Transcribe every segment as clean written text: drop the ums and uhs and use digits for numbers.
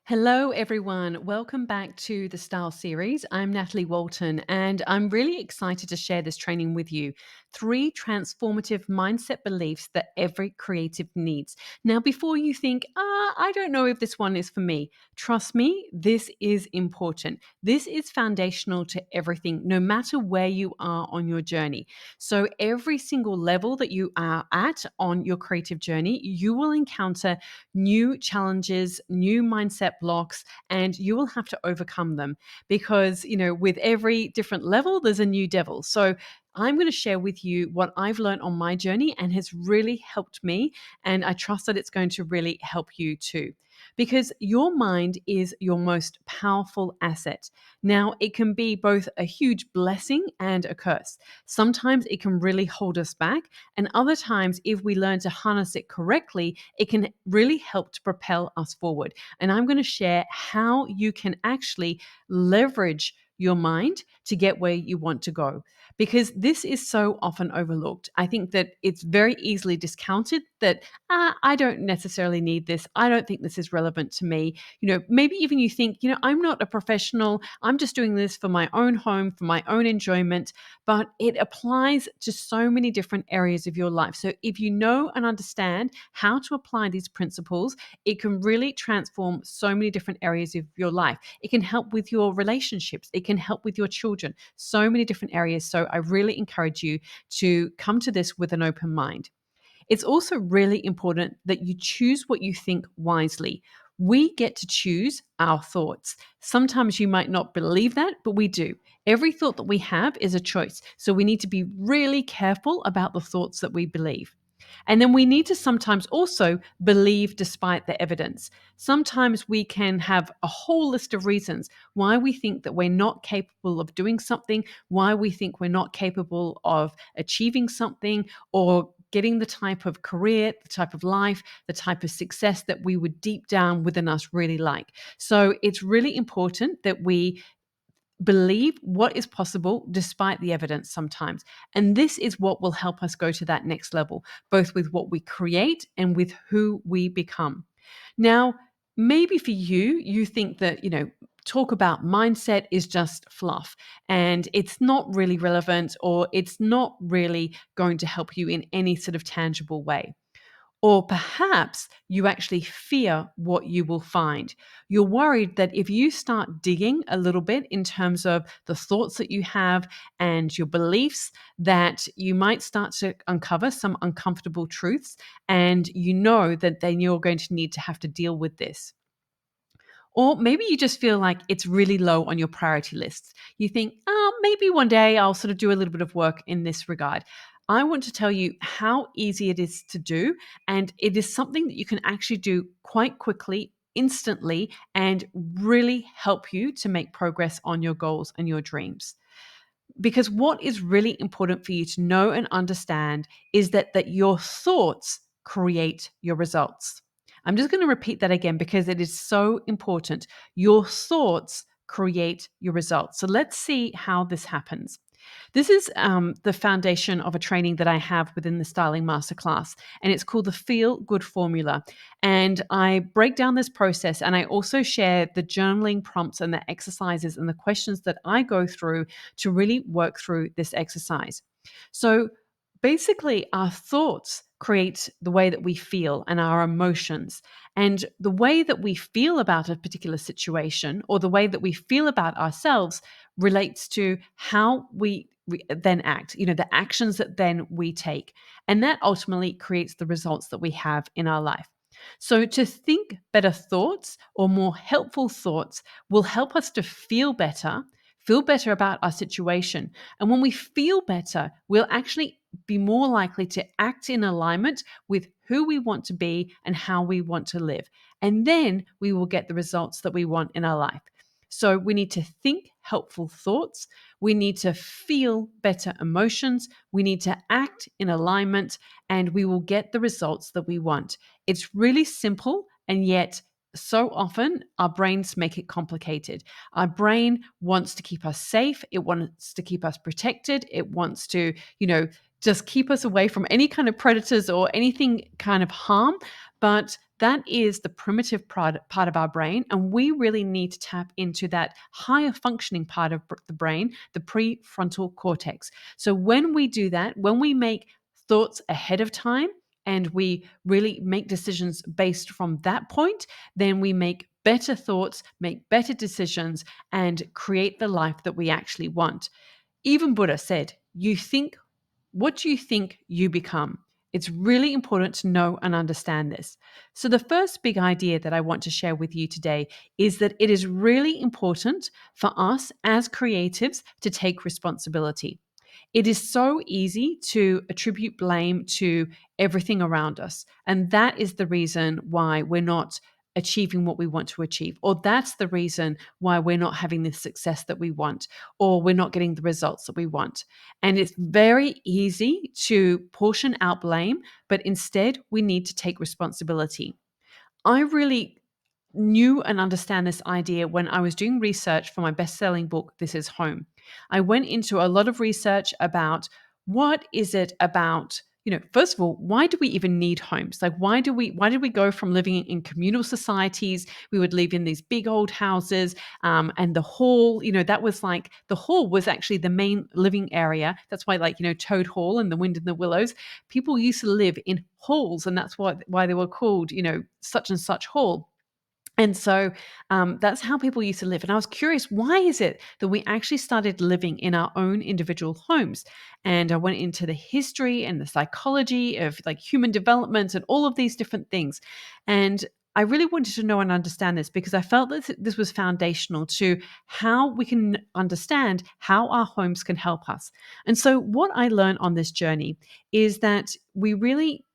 Hello, everyone. Welcome back to the Style Series. I'm Natalie Walton, and I'm really excited to share this training with you. 3 transformative mindset beliefs that every creative needs. Now, before you think, I don't know if this one is for me, trust me, this is important. This is foundational to everything, no matter where you are on your journey. So, every single level that you are at on your creative journey, you will encounter new challenges, new mindset blocks, and you will have to overcome them because, with every different level, there's a new devil. So, I'm going to share with you what I've learned on my journey and has really helped me. And I trust that it's going to really help you too. Because your mind is your most powerful asset. Now, it can be both a huge blessing and a curse. Sometimes it can really hold us back, and other times, if we learn to harness it correctly, it can really help to propel us forward. And I'm going to share how you can actually leverage your mind to get where you want to go, because this is so often overlooked. I think that it's very easily discounted that I don't necessarily need this. I don't think this is relevant to me. Maybe even you think, I'm not a professional. I'm just doing this for my own home, for my own enjoyment, but it applies to so many different areas of your life. So if you know and understand how to apply these principles, it can really transform so many different areas of your life. It can help with your relationships. It can help with your children, so many different areas. So I really encourage you to come to this with an open mind. It's also really important that you choose what you think wisely. We get to choose our thoughts. Sometimes you might not believe that, but we do. Every thought that we have is a choice. So we need to be really careful about the thoughts that we believe. And then we need to sometimes also believe despite the evidence. Sometimes we can have a whole list of reasons why we think that we're not capable of doing something, why we think we're not capable of achieving something, or getting the type of career, the type of life, the type of success that we would deep down within us really like. So it's really important that we believe what is possible despite the evidence sometimes. And this is what will help us go to that next level, both with what we create and with who we become. Now, maybe for you, you think that, talk about mindset is just fluff and it's not really relevant, or it's not really going to help you in any sort of tangible way. Or perhaps you actually fear what you will find. You're worried that if you start digging a little bit in terms of the thoughts that you have and your beliefs, that you might start to uncover some uncomfortable truths, and you know that then you're going to need to have to deal with this. Or maybe you just feel like it's really low on your priority lists. You think, maybe one day I'll sort of do a little bit of work in this regard. I want to tell you how easy it is to do. And it is something that you can actually do quite quickly, instantly, and really help you to make progress on your goals and your dreams. Because what is really important for you to know and understand is that your thoughts create your results. I'm just going to repeat that again because it is so important. Your thoughts create your results. So let's see how this happens. This is the foundation of a training that I have within the Styling Masterclass, and it's called the Feel Good Formula. And I break down this process, and I also share the journaling prompts and the exercises and the questions that I go through to really work through this exercise. So basically, our thoughts create the way that we feel and our emotions. And the way that we feel about a particular situation, or the way that we feel about ourselves, relates to how we then act, the actions that then we take. And that ultimately creates the results that we have in our life. So, to think better thoughts or more helpful thoughts will help us to feel better about our situation. And when we feel better, we'll actually be more likely to act in alignment with who we want to be and how we want to live. And then we will get the results that we want in our life. So we need to think helpful thoughts. We need to feel better emotions. We need to act in alignment, and we will get the results that we want. It's really simple, and yet so often our brains make it complicated. Our brain wants to keep us safe. It wants to keep us protected. It wants to, just keep us away from any kind of predators or anything kind of harm. But that is the primitive part of our brain. And we really need to tap into that higher functioning part of the brain, the prefrontal cortex. So when we do that, when we make thoughts ahead of time and we really make decisions based from that point, then we make better thoughts, make better decisions, and create the life that we actually want. Even Buddha said, "You think what you think, you become." It's really important to know and understand this. So, the first big idea that I want to share with you today is that it is really important for us as creatives to take responsibility. It is so easy to attribute blame to everything around us. And that is the reason why we're not achieving what we want to achieve. Or that's the reason why we're not having the success that we want, or we're not getting the results that we want. And it's very easy to portion out blame, but instead we need to take responsibility. I really knew and understand this idea when I was doing research for my best-selling book, This Is Home. I went into a lot of research about what is it about, first of all, why do we even need homes? Like why did we go from living in communal societies? We would live in these big old houses, and the hall, that was like the hall was actually the main living area. That's why, like, Toad Hall and The Wind in the Willows, people used to live in halls, and that's why they were called, such and such hall. And so that's how people used to live. And I was curious, why is it that we actually started living in our own individual homes? And I went into the history and the psychology of like human development and all of these different things. And I really wanted to know and understand this because I felt that this was foundational to how we can understand how our homes can help us. And so, what I learned on this journey is that we really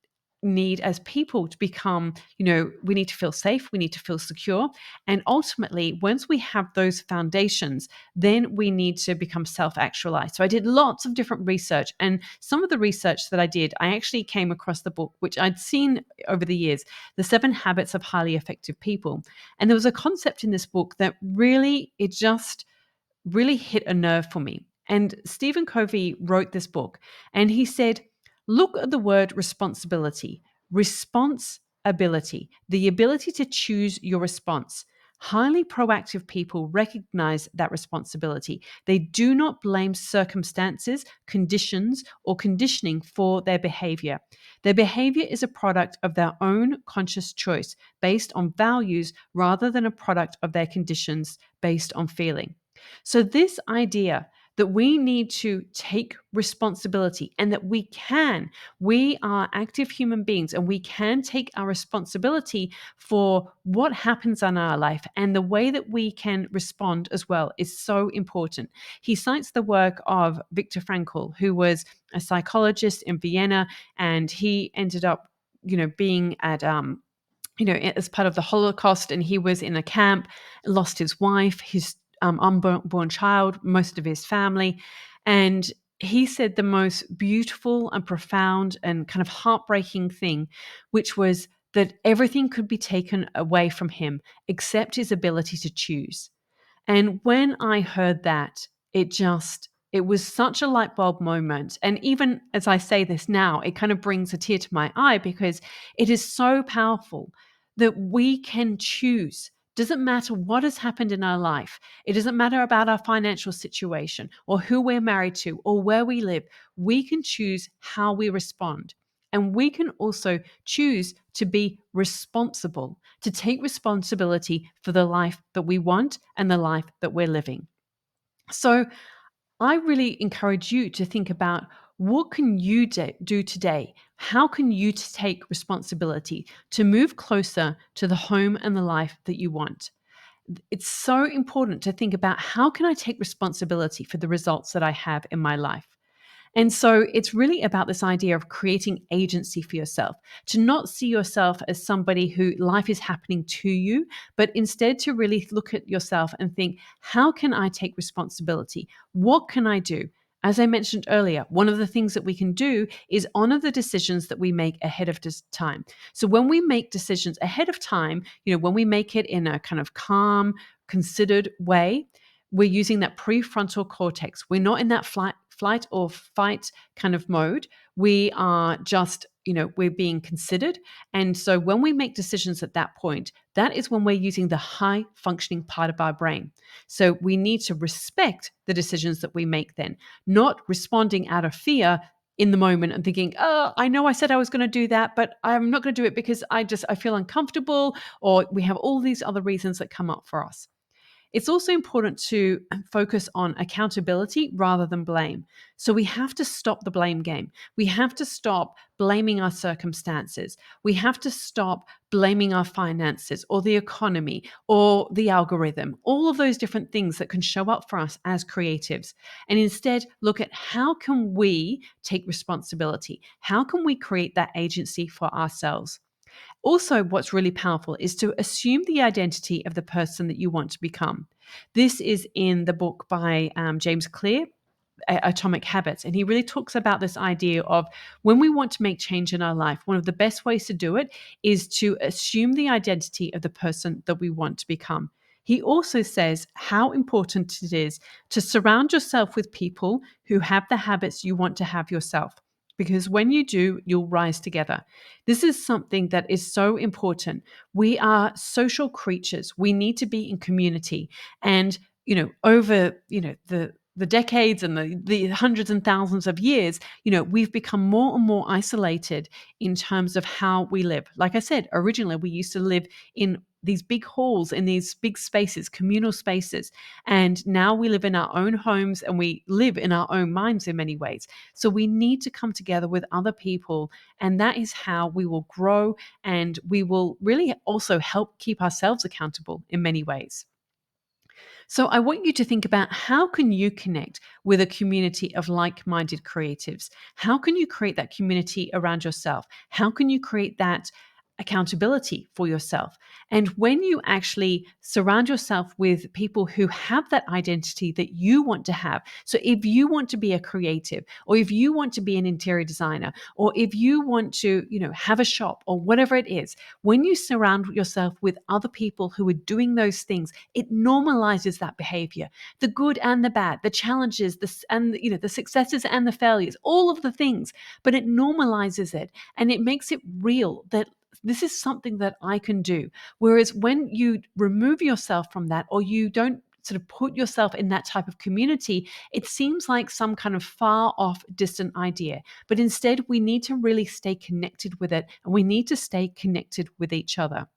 need as people to become, we need to feel safe, we need to feel secure. And ultimately, once we have those foundations, then we need to become self actualized. So I did lots of different research. And some of the research that I did, I actually came across the book, which I'd seen over the years, The 7 Habits of Highly Effective People. And there was a concept in this book that really hit a nerve for me. And Stephen Covey wrote this book, and he said, look at the word responsibility, responsibility, the ability to choose your response. Highly proactive people recognize that responsibility. They do not blame circumstances, conditions, or conditioning for their behavior. Their behavior is a product of their own conscious choice based on values rather than a product of their conditions based on feeling. So, this idea that we need to take responsibility and that we are active human beings and we can take our responsibility for what happens in our life and the way that we can respond as well is so important. He cites the work of Viktor Frankl, who was a psychologist in Vienna, and he ended up, being at as part of the Holocaust, and he was in a camp, lost his wife, his unborn child, most of his family. And he said the most beautiful and profound and kind of heartbreaking thing, which was that everything could be taken away from him except his ability to choose. And when I heard that, it was such a light bulb moment. And even as I say this now, it kind of brings a tear to my eye because it is so powerful that we can choose. Doesn't matter what has happened in our life. It doesn't matter about our financial situation or who we're married to or where we live. We can choose how we respond. And we can also choose to be responsible, to take responsibility for the life that we want and the life that we're living. So I really encourage you to think about what can you do today? How can you take responsibility to move closer to the home and the life that you want? It's so important to think about how can I take responsibility for the results that I have in my life? And so it's really about this idea of creating agency for yourself, to not see yourself as somebody who life is happening to you, but instead to really look at yourself and think, how can I take responsibility? What can I do? As I mentioned earlier, one of the things that we can do is honor the decisions that we make ahead of time. So when we make decisions ahead of time, when we make it in a kind of calm, considered way, we're using that prefrontal cortex. We're not in that flight or fight kind of mode. We are just, we're being considered. And so when we make decisions at that point, that is when we're using the high functioning part of our brain. So we need to respect the decisions that we make then, not responding out of fear in the moment and thinking, oh, I know I said I was going to do that, but I'm not going to do it because I feel uncomfortable, or we have all these other reasons that come up for us. It's also important to focus on accountability rather than blame. So we have to stop the blame game. We have to stop blaming our circumstances. We have to stop blaming our finances or the economy or the algorithm, all of those different things that can show up for us as creatives. And instead look at how can we take responsibility? How can we create that agency for ourselves? Also, what's really powerful is to assume the identity of the person that you want to become. This is in the book by James Clear, Atomic Habits. And he really talks about this idea of when we want to make change in our life, one of the best ways to do it is to assume the identity of the person that we want to become. He also says how important it is to surround yourself with people who have the habits you want to have yourself. Because when you do, you'll rise together. This is something that is so important. We are social creatures. We need to be in community. And, over, the decades and the hundreds and thousands of years, we've become more and more isolated in terms of how we live. Like I said, originally we used to live in these big halls, in these big spaces, communal spaces. And now we live in our own homes and we live in our own minds in many ways. So we need to come together with other people. And that is how we will grow, and we will really also help keep ourselves accountable in many ways. So I want you to think about how can you connect with a community of like-minded creatives? How can you create that community around yourself? How can you create that accountability for yourself? And when you actually surround yourself with people who have that identity that you want to have. So if you want to be a creative, or if you want to be an interior designer, or if you want to, have a shop or whatever it is, when you surround yourself with other people who are doing those things, it normalizes that behavior, the good and the bad, the challenges, the successes and the failures, all of the things, but it normalizes it and it makes it real that this is something that I can do. Whereas when you remove yourself from that, or you don't sort of put yourself in that type of community, it seems like some kind of far off, distant idea. But instead, we need to really stay connected with it, and we need to stay connected with each other.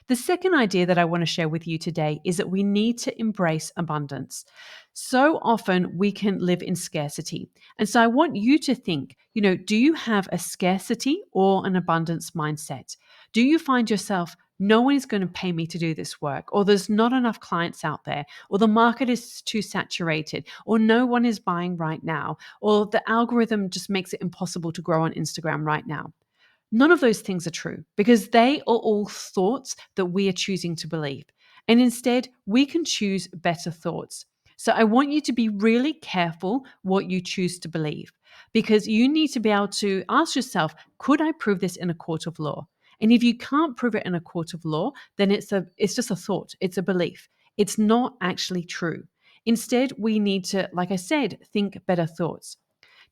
The second idea that I want to share with you today is that we need to embrace abundance. So often we can live in scarcity. And so I want you to think, do you have a scarcity or an abundance mindset? Do you find yourself, no one is going to pay me to do this work, or there's not enough clients out there, or the market is too saturated, or no one is buying right now, or the algorithm just makes it impossible to grow on Instagram right now? None of those things are true, because they are all thoughts that we are choosing to believe. And instead, we can choose better thoughts. So I want you to be really careful what you choose to believe, because you need to be able to ask yourself, could I prove this in a court of law? And if you can't prove it in a court of law, then it's just a thought, it's a belief. It's not actually true. Instead, we need to, like I said, think better thoughts.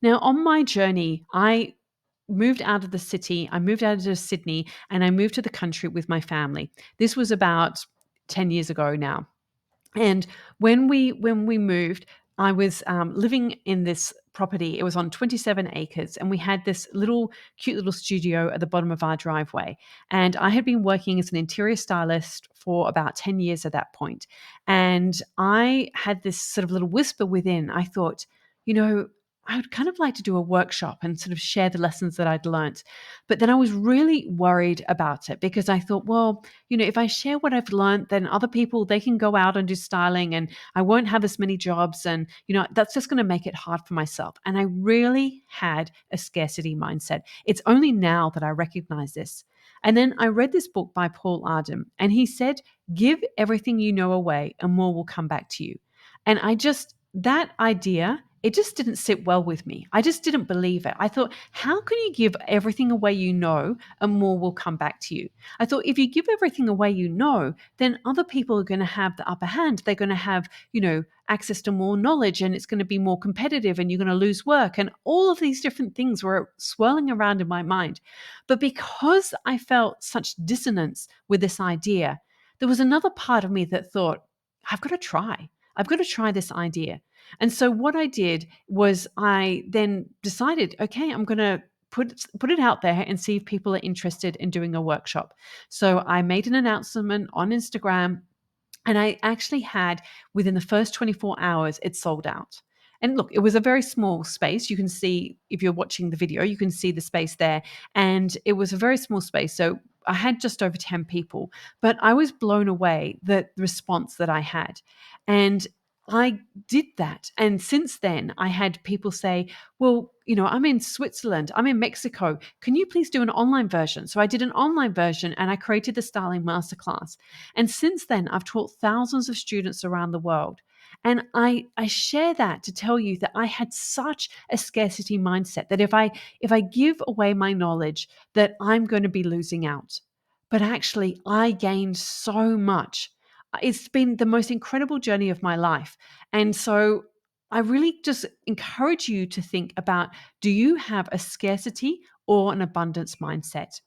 Now, on my journey, I moved out of the city. I moved out of Sydney and I moved to the country with my family. This was about 10 years ago now. And when we moved, I was living in this property. It was on 27 acres, and we had this cute little studio at the bottom of our driveway. And I had been working as an interior stylist for about 10 years at that point. And I had this sort of little whisper within. I thought, I would kind of like to do a workshop and sort of share the lessons that I'd learnt. But then I was really worried about it, because I thought, well, if I share what I've learned, then other people, they can go out and do styling and I won't have as many jobs. And, that's just going to make it hard for myself. And I really had a scarcity mindset. It's only now that I recognize this. And then I read this book by Paul Arden, and he said, give everything you know away and more will come back to you. And that idea it just didn't sit well with me. I just didn't believe it. I thought, how can you give everything away you know and more will come back to you? I thought if you give everything away you know, then other people are going to have the upper hand. They're going to have, access to more knowledge, and it's going to be more competitive, and you're going to lose work. And all of these different things were swirling around in my mind. But because I felt such dissonance with this idea, there was another part of me that thought, I've got to try. I've got to try this idea. And so what I did was I then decided, okay, I'm going to put it out there and see if people are interested in doing a workshop. So I made an announcement on Instagram, and I actually had, within the first 24 hours, it sold out. And look, it was a very small space. You can see, if you're watching the video, you can see the space there. And it was a very small space. So I had just over 10 people, but I was blown away the response that I had. And I did that. And since then, I had people say, well, I'm in Switzerland, I'm in Mexico. Can you please do an online version? So I did an online version and I created the Styling Masterclass. And since then, I've taught thousands of students around the world. And I share that to tell you that I had such a scarcity mindset that if I give away my knowledge, that I'm going to be losing out. But actually, I gained so much. It's been the most incredible journey of my life. And so I really just encourage you to think about, do you have a scarcity or an abundance mindset?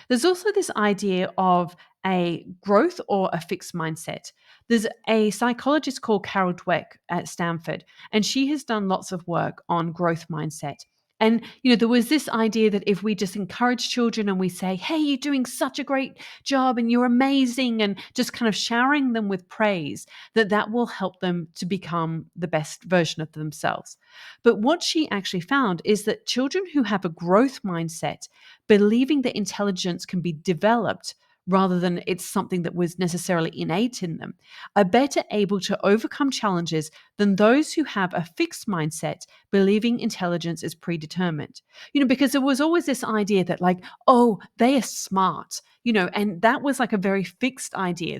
There's also this idea of a growth or a fixed mindset. There's a psychologist called Carol Dweck at Stanford, and she has done lots of work on growth mindset. And, there was this idea that if we just encourage children and we say, hey, you're doing such a great job and you're amazing, and just kind of showering them with praise, that will help them to become the best version of themselves. But what she actually found is that children who have a growth mindset, believing that intelligence can be developed rather than it's something that was necessarily innate in them, are better able to overcome challenges than those who have a fixed mindset, believing intelligence is predetermined. Because there was always this idea that, like, oh, they are smart, and that was like a very fixed idea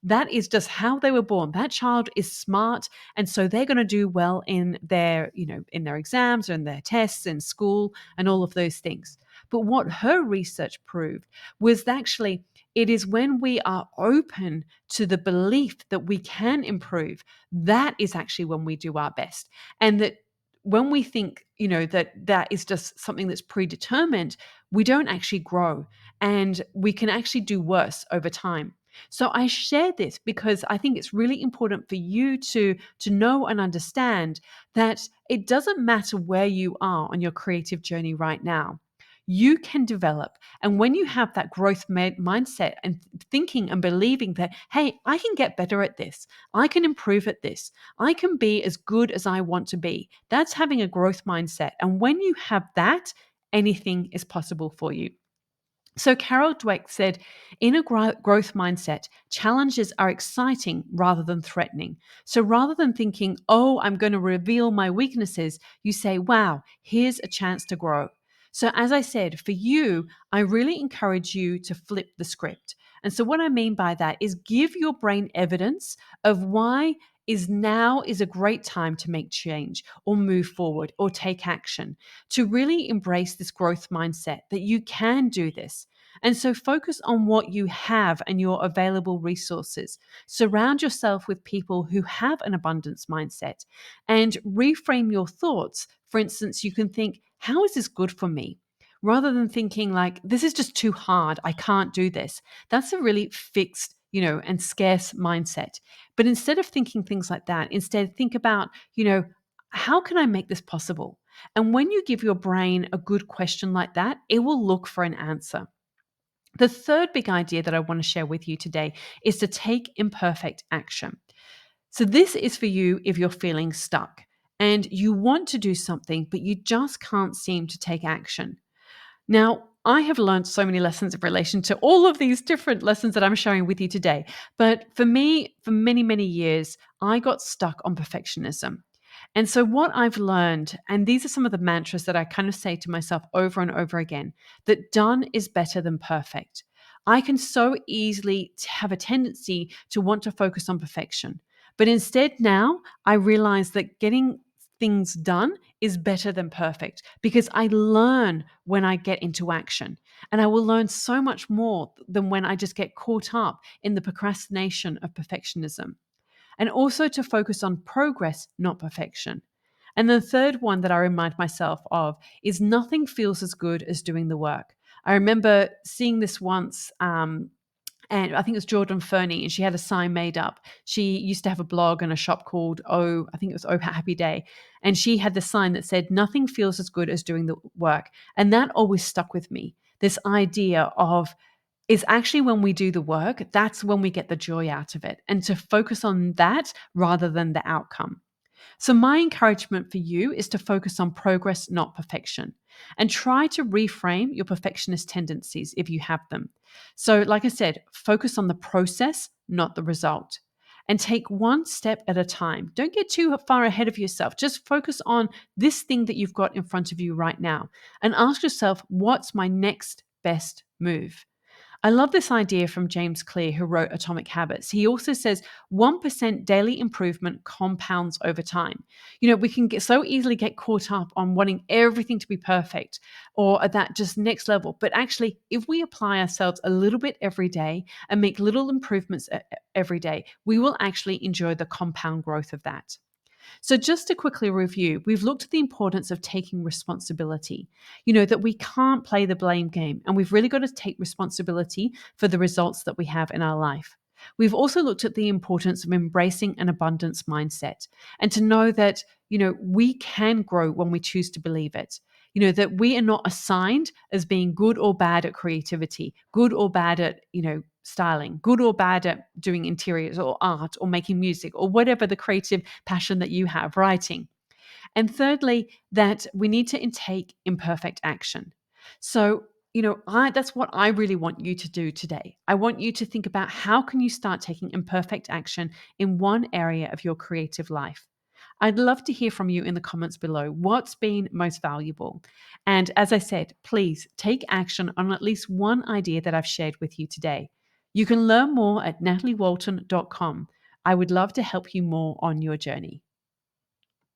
that is just how they were born. That child is smart, and so they're going to do well in their, in their exams or in their tests in school and all of those things. But what her research proved was that actually it is when we are open to the belief that we can improve, that is actually when we do our best. And that when we think, that is just something that's predetermined, we don't actually grow, and we can actually do worse over time. So I share this because I think it's really important for you to know and understand that it doesn't matter where you are on your creative journey right now. You can develop. And when you have that growth mindset and thinking and believing that, hey, I can get better at this, I can improve at this, I can be as good as I want to be, that's having a growth mindset. And when you have that, anything is possible for you. So Carol Dweck said, in a growth mindset, challenges are exciting rather than threatening. So rather than thinking, oh, I'm going to reveal my weaknesses, you say, wow, here's a chance to grow. So as I said, for you, I really encourage you to flip the script. And so what I mean by that is give your brain evidence of why now is a great time to make change or move forward or take action, to really embrace this growth mindset that you can do this. And so focus on what you have and your available resources. Surround yourself with people who have an abundance mindset, and reframe your thoughts. For instance, you can think, how is this good for me? Rather than thinking like, this is just too hard, I can't do this. That's a really fixed, and scarce mindset. But instead of thinking things like that, instead think about, how can I make this possible? And when you give your brain a good question like that, it will look for an answer. The third big idea that I want to share with you today is to take imperfect action. So, this is for you if you're feeling stuck and you want to do something, but you just can't seem to take action. Now, I have learned so many lessons in relation to all of these different lessons that I'm sharing with you today. But for me, for many, many years, I got stuck on perfectionism. And so, what I've learned, and these are some of the mantras that I kind of say to myself over and over again, that done is better than perfect. I can so easily have a tendency to want to focus on perfection. But instead, now I realize that getting things done is better than perfect because I learn when I get into action. And I will learn so much more than when I just get caught up in the procrastination of perfectionism. And also to focus on progress, not perfection. And the third one that I remind myself of is nothing feels as good as doing the work. I remember seeing this once. And I think it was Jordan Fernie, and she had a sign made up. She used to have a blog and a shop called I think it was Oh Happy Day. And she had the sign that said, nothing feels as good as doing the work. And that always stuck with me. This idea of is actually when we do the work, that's when we get the joy out of it. And to focus on that rather than the outcome. So, my encouragement for you is to focus on progress, not perfection, and try to reframe your perfectionist tendencies if you have them. So, like I said, focus on the process, not the result. And take one step at a time. Don't get too far ahead of yourself. Just focus on this thing that you've got in front of you right now and ask yourself, what's my next best move? I love this idea from James Clear, who wrote Atomic Habits. He also says 1% daily improvement compounds over time. We can so easily get caught up on wanting everything to be perfect or at that just next level. But actually, if we apply ourselves a little bit every day and make little improvements every day, we will actually enjoy the compound growth of that. So, just to quickly review, we've looked at the importance of taking responsibility, that we can't play the blame game, and we've really got to take responsibility for the results that we have in our life. We've also looked at the importance of embracing an abundance mindset and to know that, we can grow when we choose to believe it. That we are not assigned as being good or bad at creativity, good or bad at, styling, good or bad at doing interiors or art or making music or whatever the creative passion that you have, writing. And thirdly, that we need to take imperfect action. So, that's what I really want you to do today. I want you to think about how can you start taking imperfect action in one area of your creative life. I'd love to hear from you in the comments below. What's been most valuable? And as I said, please take action on at least one idea that I've shared with you today. You can learn more at nataliewalton.com. I would love to help you more on your journey.